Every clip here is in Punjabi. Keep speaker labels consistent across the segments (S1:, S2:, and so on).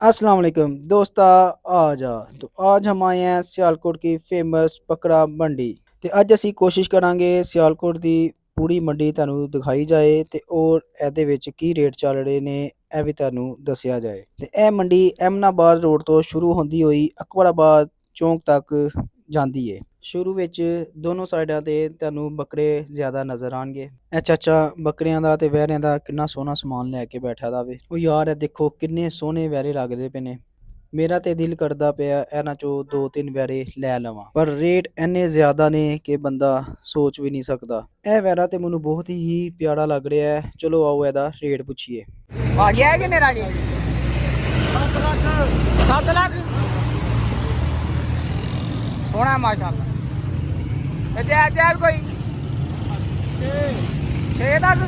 S1: अस्सलाम वालेकुम दोस्ता आजा। तो आज हम आए हैं सियालकोट की फेमस बकरा मंडी ਤੇ ਅੱਜ ਅਸੀਂ ਕੋਸ਼ਿਸ਼ ਕਰਾਂਗੇ ਸਿਆਲਕੋਟ ਦੀ ਪੂਰੀ ਮੰਡੀ ਤੁਹਾਨੂੰ ਦਿਖਾਈ ਜਾਏ ਤੇ ਔਰ ਇਹਦੇ ਵਿੱਚ ਕੀ ਰੇਟ ਚੱਲ ਰਹੇ ਨੇ ਇਹ ਵੀ ਤੁਹਾਨੂੰ ਦੱਸਿਆ ਜਾਏ। ਤੇ ਇਹ ਮੰਡੀ ਐਮਨਾਬਾਦ ਰੋਡ ਤੋਂ ਸ਼ੁਰੂ ਹੁੰਦੀ ਹੋਈ ਅਕਬਰਾਬਾਦ ਚੌਂਕ ਤੱਕ ਜਾਂਦੀ ਏ। ਸ਼ੁਰੂ ਵਿੱਚ ਦੋਨੋਂ ਸਾਈਡਾਂ ਤੇ ਤੁਹਾਨੂੰ ਬੱਕਰੇ ਜ਼ਿਆਦਾ ਨਜ਼ਰ ਆਣਗੇ। ਇਹ ਚਾਚਾ ਬੱਕਰੀਆਂ ਦਾ ਤੇ ਵਹਿਰਿਆਂ ਦਾ ਕਿੰਨਾ ਸੋਹਣਾ ਸਮਾਨ ਲੈ ਕੇ ਬੈਠਾ ਦਾ ਵੇ। ਉਹ ਯਾਰ ਇਹ ਦੇਖੋ ਕਿੰਨੇ ਸੋਹਣੇ ਵਹਿਰੇ ਲੱਗਦੇ ਪਏ ਨੇ। ਮੇਰਾ ਤੇ ਦਿਲ ਕਰਦਾ ਪਿਆ ਇਹਨਾਂ ਚੋਂ 2-3 ਵੈਰੇ ਲੈ ਲਵਾਂ, ਪਰ ਰੇਟ ਇੰਨੇ ਜ਼ਿਆਦਾ ਨੇ ਕਿ ਬੰਦਾ ਸੋਚ ਵੀ ਨਹੀਂ ਸਕਦਾ। ਇਹ ਵੈਰਾ ਤੇ ਮੈਨੂੰ ਬਹੁਤ ਹੀ ਪਿਆਰਾ ਲੱਗ ਰਿਹਾ ਹੈ। ਚਲੋ ਆਓ ਇਹਦਾ ਰੇਟ ਪੁੱਛੀਏ।
S2: ਆ ਗਿਆ ਕਿੰਨੇ ਰਾਜੀ 7 ਲੱਖ ਸੋਹਣਾ ਮਾਸ਼ਾਅੱਲਾ। ਬੱਚਾ ਚੱਲ ਕੋਈ 6 ਲੱਖ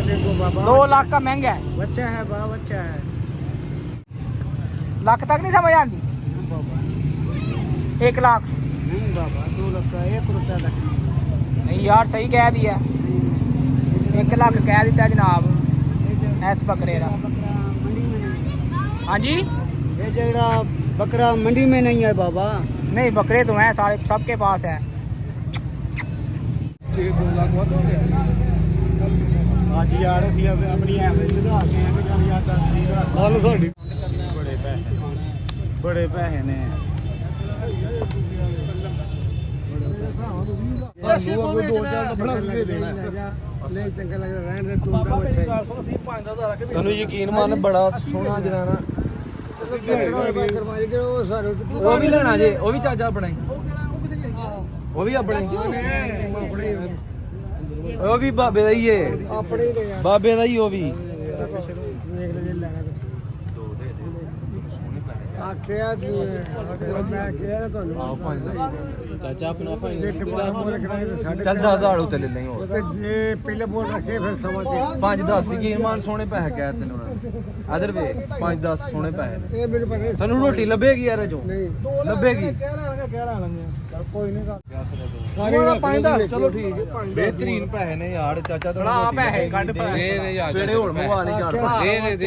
S3: देखो बाबा
S2: 2 लाख का महंगा है।
S3: बच्चा है बा बच्चा है
S2: ਲੱਖ ਤੱਕ ਨਹੀਂ ਸਮਝ ਆਂਦੀ।
S3: बाबा
S2: 1 लाख
S3: नहीं बाबा 2 लाख का 1 रुपया तक
S2: नहीं यार सही कह दिया। 1 लाख कह दिता जनाब इस बकरे का।
S3: बकरा मंडी में नहीं।
S2: हाँ जी
S3: ये जगड़ा बकरा मंडी में नहीं है बाबा।
S2: नहीं बकरे तो हैं सारे सबके पास है।
S3: आज यार सी अपनी एवरेज ਵਧਾ ਕੇ ਆਏ ਕਿ ਯਾਰ 10 ਹਾਲ ਤੁਹਾਡੀ ਬੜੇ ਪੈਸੇ ਨੇ। ਅਸੀਂ ਕੋਈ 2000 ਬਣਾ ਕੇ ਦੇਣਾ ਨਹੀਂ ਚੰਗਾ ਲੱਗਦਾ ਰਹਿਣ ਦੇ ਤੂੰ ਦਾ ਬੱਚਾ
S4: ਤੁਹਾਨੂੰ ਯਕੀਨ ਮੰਨ ਬੜਾ ਸੋਹਣਾ ਜਨਾਨਾ ਉਹ ਵੀ ਲੈਣਾ ਜੇ ਉਹ ਵੀ ਚਾਚਾ ਆਪਣਾ ਹੀ ਉਹ ਵੀ ਆਪਣਾ ਹੀ ਉਹ ਵੀ ਬਾਬੇ ਦਾ ਹੀ ਏ
S3: ਆਪਣੇ ਹੀ ਯਾਰ
S4: ਬਾਬੇ ਦਾ ਹੀ ਉਹ ਵੀ
S3: ਦੇਖ ਲੈ ਜੇ ਲੈਣਾ ਆਖਿਆ ਮੈਂ ਕਿਹਾ ਨਾ ਤੁਹਾਨੂੰ
S4: ਆਹ 5 ਚਾਚਾ ਆਪਣਾ
S3: ਜੇ ਦੁਬਾਰਾ ਬੋਲ ਕਰਾਂਗੇ ਤਾਂ ਸਾਡੇ
S4: ਚੱਲ 10000 ਉੱਤੇ ਲੈ ਲਈ ਹੋਰ
S3: ਤੇ ਜੇ ਪਹਿਲੇ ਬੋਲ ਰੱਖੇ ਫਿਰ ਸਮਾਂ ਦੇ
S4: 5-10 ਯਕੀਨ ਮੰਨ ਸੋਹਣੇ ਪੈਸੇ ਕਹਿ ਤੈਨੂੰ ਉਹਨਾਂ ਅਦਰ ਵੇ 5-10 ਸੋਹਣੇ ਪੈਸੇ ਨੇ
S3: ਇਹ ਮੇਰੇ ਪਰੇ
S4: ਤੁਹਾਨੂੰ ਰੋਟੀ ਲੱਭੇਗੀ ਯਾਰ ਜੋ
S3: ਨਹੀਂ
S4: ਲੱਭੇਗੀ
S3: ਕੋਈ ਨਹੀਂ
S4: ਸਾਰੇ 5-10 ਚਲੋ ਠੀਕ ਹੈ ਬਿਹਤਰੀਨ ਪੈਸੇ ਨੇ ਯਾਰ ਚਾਚਾ
S2: ਬੜਾ ਪੈਸੇ ਕੱਢ ਪਾ
S4: ਸਵੇਰੇ ਹੁਣ ਮਵਾ ਨਹੀਂ ਝਾੜਦਾ
S3: ਦੇ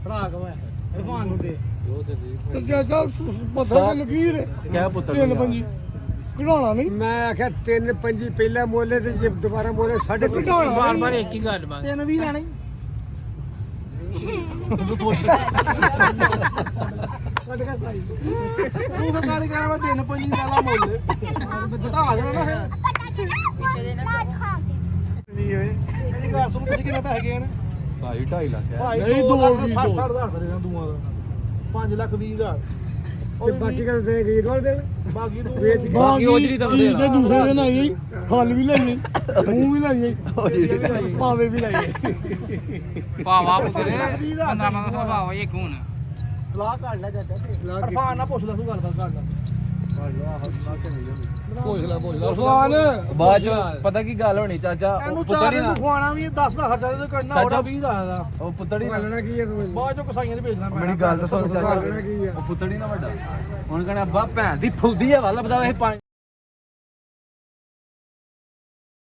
S3: ਭਰਾ ਕਵਾ ਇਰਫਾਨ ਨੂੰ ਦੇ ਤੇ ਚਾਚਾ ਪਤਾ ਤੇ ਲਕੀਰ
S4: ਕਿਆ ਪੁੱਤਰ
S3: ਤਿੰਨ ਪੰਜੀ ਕਢਾਉਣਾ ਨਹੀਂ ਮੈਂ ਆਖਿਆ 3-5 ਪਹਿਲਾਂ ਬੋਲੇ ਤੇ ਜੇ ਦੁਬਾਰਾ ਬੋਲੇ ਸਾਡੇ ਕਢਾਉਣਾ
S2: ਬਾਰ-ਬਾਰ ਇੱਕ ਹੀ ਗੱਲ ਬਸ।
S3: 3 ਵੀ ਲੈਣੀ ਤੂੰ ਬਕਾਲੀ ਕਰਾ ਮੈਂ 3-5 ਵਾਲਾ ਮੁੱਲ ਘਟਾ ਦੇਣਾ ਨਾ ਫਿਰ ਨਹੀਂ ਓਏ ਇਹਦੀ ਗੱਲ ਸੁਣ ਤੁਸੀਂ ਕਿੰਨੇ ਪੈਸੇ ਗਏ ਨੇ
S4: ਭਾਈ 2.5 ਲੱਖ ਹੈ
S3: ਨਹੀਂ 2 60,000 ਦੇ ਦੇਣਾ ਦੂਆਂ ਦਾ 5 ਲੱਖ 20 ਹਜ਼ਾਰ ਤੇ ਬਾਕੀ ਕਦ ਦੇ ਗਈ ਰੋਲ ਦੇਣ ਬਾਕੀ ਤੂੰ ਵੇਚ
S4: ਬਾਕੀ ਉਹਦੀ ਤਾਂ ਦੇ
S3: ਤੇ ਦੂਸਰੇ ਦੇ ਲਾਈ ਫਲ ਵੀ ਲਾਈ ਮੂੰਹ ਵੀ ਲਾਈ ਪਾਵੇ ਵੀ ਲਾਈ
S2: ਭਾਵਾ ਪੁੱਛਰੇ 15 ਭਾਵਾ ਇਹ ਕੌਣ ਹੈ?
S3: ਸਲਾਹ ਕਰ ਲੈ ਚਾਚਾ ਅਰਫਾਨ ਨਾ ਪੁੱਛ ਲੈ ਤੂੰ ਗੱਲਬਾਤ ਕਰ ਲੈ ਅਰਫਾਨ
S4: ਬਾਅਦ ਚ ਪਤਾ ਕੀ ਗੱਲ ਹੋਣੀ ਚਾਚਾ
S3: ਇਹਨੂੰ
S4: ਪੁੱਤਰ
S3: ਚਾਰ
S4: ਹੀ
S3: ਨੂੰ
S4: ਨਾ
S3: ਖਵਾਣਾ ਵੀ 10 ਦਾ ਖਰਚਾ ਤੇ ਕਰਨਾ
S4: ਚਾਚਾ
S3: ਉਹਦਾ 20 ਦਾ ਦਾ
S4: ਉਹ ਪੁੱਤਰ ਹੀ ਨਾ
S3: ਲੈਣਾ ਕੀ ਹੈ ਤੂੰ ਬਾਅਦ ਚੋਂ ਕਸਾਈਆਂ ਦੇ ਵੇਚਣਾ
S4: ਮੇਰੀ ਗੱਲ ਤਾਂ ਸੁਣ ਚਾਚਾ
S3: ਕੀ ਆ
S4: ਉਹ ਪੁੱਤਰ ਹੀ ਨਾ ਵੱਡਾ ਹੁਣ ਕਹਿੰਦਾ ਅੱਬਾ ਭੈਣ ਦੀ ਫੁੱਦੀ ਹੈ ਵੱਲ ਬਦਾ ਇਹ